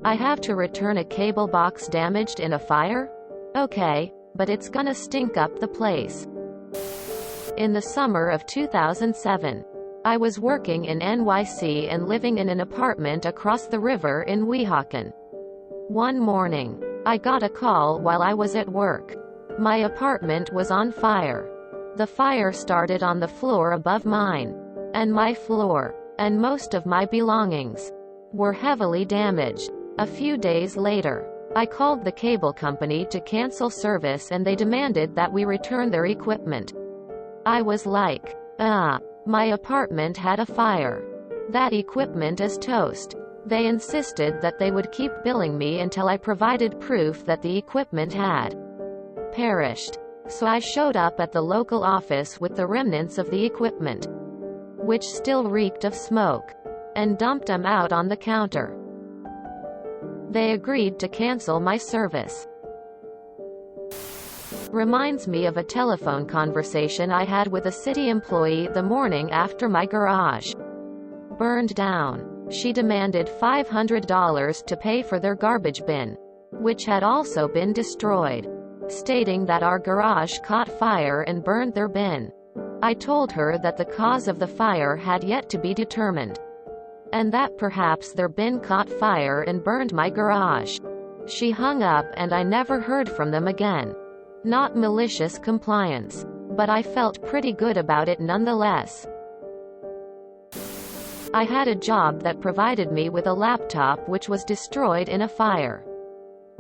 I have to return a cable box damaged in a fire? Okay, but it's gonna stink up the place. In the summer of 2007, I was working in NYC and living in an apartment across the river in Weehawken. One morning, I got a call while I was at work. My apartment was on fire. The fire started on the floor above mine, and my floor, and most of my belongings, were heavily damaged. A few days later, I called the cable company to cancel service and they demanded that we return their equipment. I was like, my apartment had a fire. That equipment is toast. They insisted that they would keep billing me until I provided proof that the equipment had perished. So I showed up at the local office with the remnants of the equipment, which still reeked of smoke, and dumped them out on the counter. They agreed to cancel my service. Reminds me of a telephone conversation I had with a city employee the morning after my garage burned down. She demanded $500 to pay for their garbage bin, which had also been destroyed, stating that our garage caught fire and burned their bin. I told her that the cause of the fire had yet to be determined, and that perhaps their bin caught fire and burned my garage. She hung up and I never heard from them again. Not malicious compliance, but I felt pretty good about it nonetheless. I had a job that provided me with a laptop which was destroyed in a fire.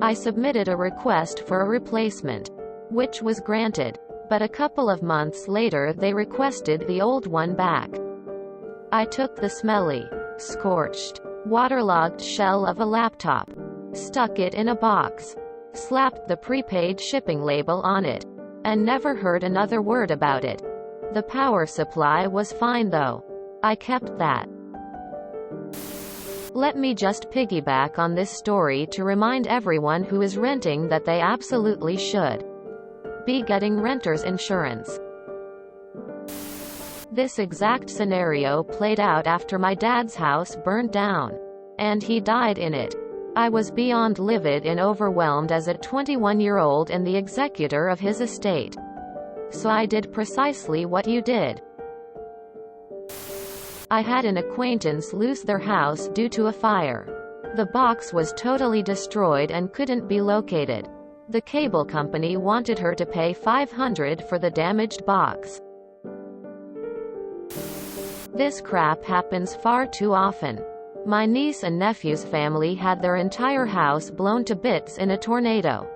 I submitted a request for a replacement, which was granted, but a couple of months later they requested the old one back. I took the smelly, scorched, waterlogged shell of a laptop, stuck it in a box, slapped the prepaid shipping label on it, and never heard another word about it. The power supply was fine though. I kept that. Let me just piggyback on this story to remind everyone who is renting that they absolutely should be getting renter's insurance. This exact scenario played out after my dad's house burned down, and he died in it. I was beyond livid and overwhelmed as a 21-year-old and the executor of his estate. So I did precisely what you did. I had an acquaintance lose their house due to a fire. The box was totally destroyed and couldn't be located. The cable company wanted her to pay $500 for the damaged box. This crap happens far too often. My niece and nephew's family had their entire house blown to bits in a tornado,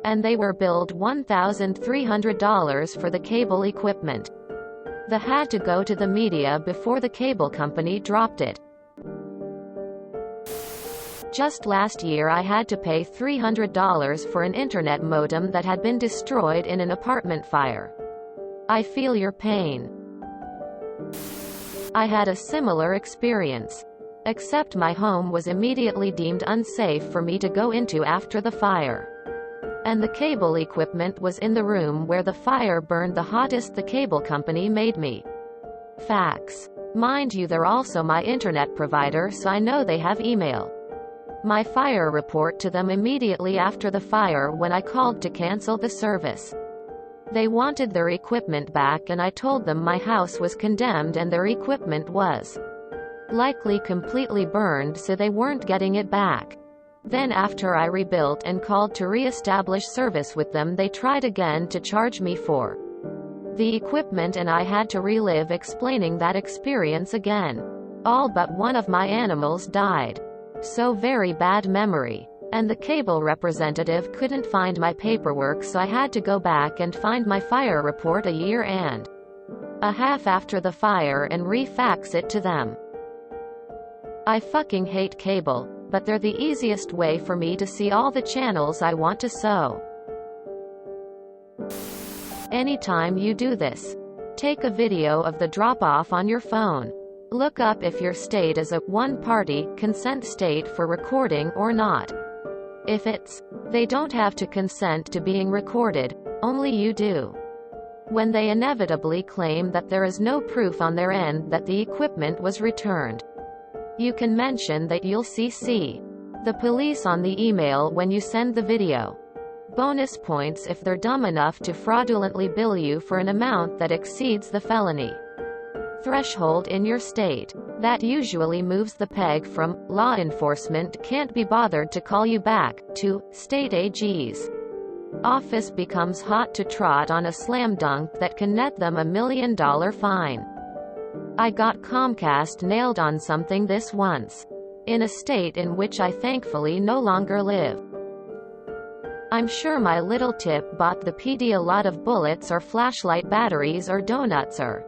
and they were billed $1,300 for the cable equipment. They had to go to the media before the cable company dropped it. Just last year I had to pay $300 for an internet modem that had been destroyed in an apartment fire. I feel your pain. I had a similar experience, except my home was immediately deemed unsafe for me to go into after the fire, and the cable equipment was in the room where the fire burned the hottest the cable company made me. Facts. Mind you, they're also my internet provider, so I know they have email my fire report to them immediately after the fire when I called to cancel the service. They wanted their equipment back and I told them my house was condemned and their equipment was likely completely burned, so they weren't getting it back. Then after I rebuilt and called to re-establish service with them, they tried again to charge me for the equipment and I had to relive explaining that experience again. All but one of my animals died. So very bad memory. And the cable representative couldn't find my paperwork, so I had to go back and find my fire report a year and a half after the fire and re-fax it to them. I fucking hate cable, but they're the easiest way for me to see all the channels I want to so. Anytime you do this, take a video of the drop-off on your phone. Look up if your state is a one-party consent state for recording or not. If it's, they don't have to consent to being recorded, only you do. When they inevitably claim that there is no proof on their end that the equipment was returned, you can mention that you'll CC The police on the email when you send the video. Bonus points if they're dumb enough to fraudulently bill you for an amount that exceeds the felony threshold in your state. That usually moves the peg from law enforcement can't be bothered to call you back to state AG's office becomes hot to trot on a slam dunk that can net them $1 million fine. I got Comcast nailed on something this once, in a state in which I thankfully no longer live. I'm sure my little tip bought the PD a lot of bullets or flashlight batteries or donuts or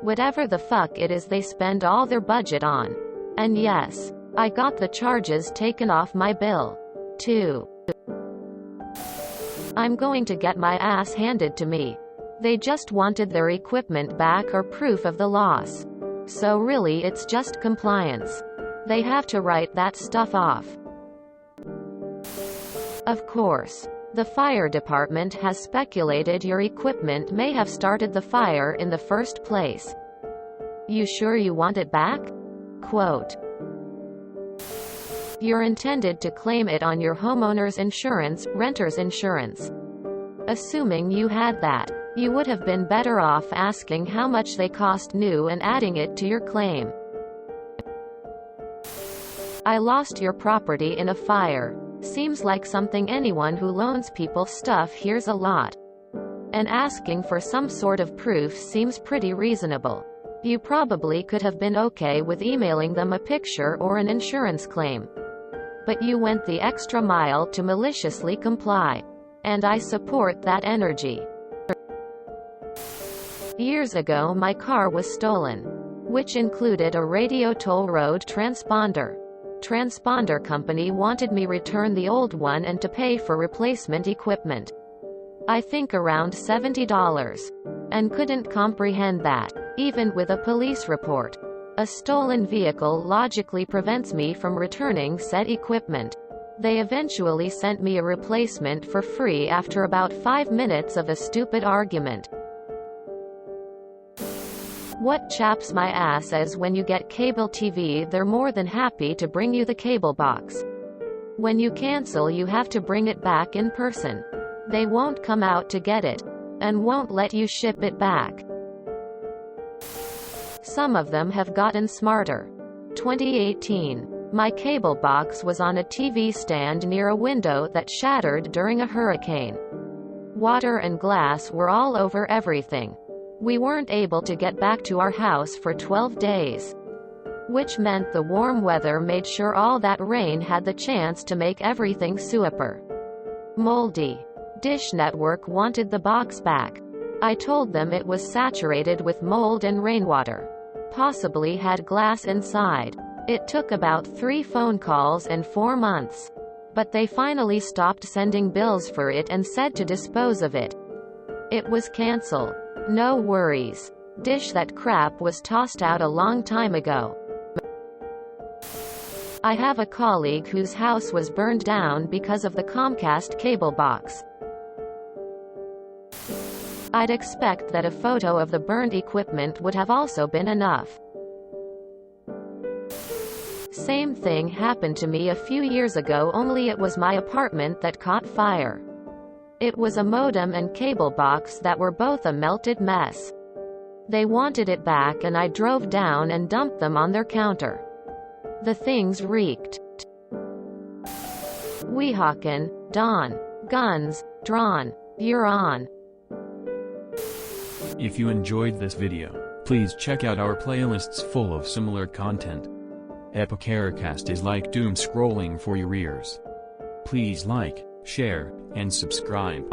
whatever the fuck it is they spend all their budget on. And yes, I got the charges taken off my bill, too. I'm going to get my ass handed to me. They just wanted their equipment back or proof of the loss. So really it's just compliance. They have to write that stuff off. Of course, the fire department has speculated your equipment may have started the fire in the first place. You sure you want it back? Quote. You're intended to claim it on your homeowner's insurance, renter's insurance. Assuming you had that, you would have been better off asking how much they cost new and adding it to your claim. I lost your property in a fire. Seems like something anyone who loans people stuff hears a lot. And asking for some sort of proof seems pretty reasonable. You probably could have been okay with emailing them a picture or an insurance claim. But you went the extra mile to maliciously comply. And I support that energy. Years ago my car was stolen, which included a radio toll road transponder. Transponder company wanted me return the old one and to pay for replacement equipment. I think around $70. And couldn't comprehend that, even with a police report. A stolen vehicle logically prevents me from returning said equipment. They eventually sent me a replacement for free after about 5 minutes of a stupid argument. What chaps my ass is when you get cable TV they're more than happy to bring you the cable box. When you cancel you have to bring it back in person. They won't come out to get it. And won't let you ship it back. Some of them have gotten smarter. 2018. My cable box was on a TV stand near a window that shattered during a hurricane. Water and glass were all over everything. We weren't able to get back to our house for 12 days. Which meant the warm weather made sure all that rain had the chance to make everything super moldy. Dish Network wanted the box back. I told them it was saturated with mold and rainwater. Possibly had glass inside. It took about 3 phone calls and 4 months. But they finally stopped sending bills for it and said to dispose of it. It was canceled. No worries. Dish that crap was tossed out a long time ago. I have a colleague whose house was burned down because of the Comcast cable box. I'd expect that a photo of the burned equipment would have also been enough. Same thing happened to me a few years ago, only it was my apartment that caught fire. It was a modem and cable box that were both a melted mess. They wanted it back and I drove down and dumped them on their counter. The things reeked. Weehawken, Dawn. Guns, drawn. You're on. If you enjoyed this video, please check out our playlists full of similar content. Epicaricast is like doom scrolling for your ears. Please like, share, and subscribe.